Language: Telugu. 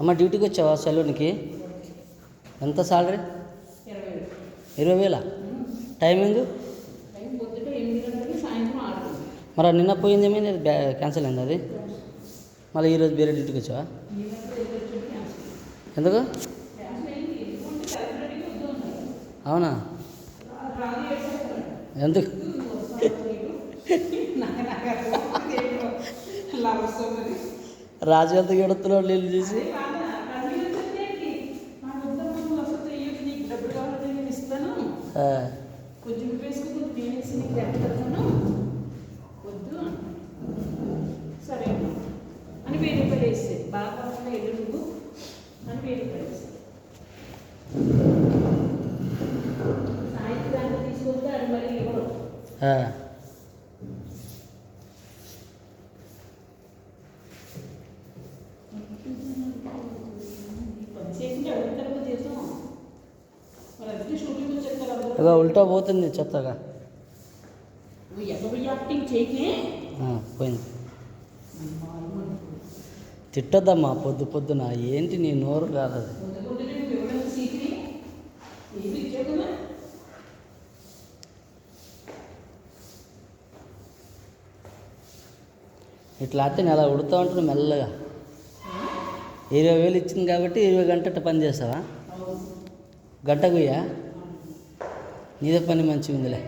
అమ్మ డ్యూటీకి వచ్చావా సెలవునికి? ఎంత సాలరీ? 20,000. టైమింగ్? మరి నిన్న పోయింది ఏమైంది? అది క్యాన్సిల్ అయింది అది. మళ్ళీ ఈరోజు వేరే డ్యూటీకి వచ్చావా? ఎందుకు? అవునా? ఎందుకు? రాజు ఎంత ఎడుతున్నాడు నీళ్ళు చూసి. సరే అని 1000 రూపాయలు వేస్తే బాగా వెళ్ళు నువ్వు అని 1000 రూపాయలు వేస్తే సాయంత్రానికి తీసుకొస్తే అది మరి ఇవ్వరు. ఇక ఉల్టా పోతుంది చెత్తగా. పోయింది. తిట్టొద్దమ్మా పొద్దున. ఏంటి నీ నోరు కాదు అది. ఇట్లా అయితే నేను అలా ఉడుతూ ఉంటాను మెల్లగా. 20,000 ఇచ్చింది కాబట్టి 20 గంటట పని చేస్తావా? గంటకుయ్యా? నీదే పని మంచిగా ఉందిలే.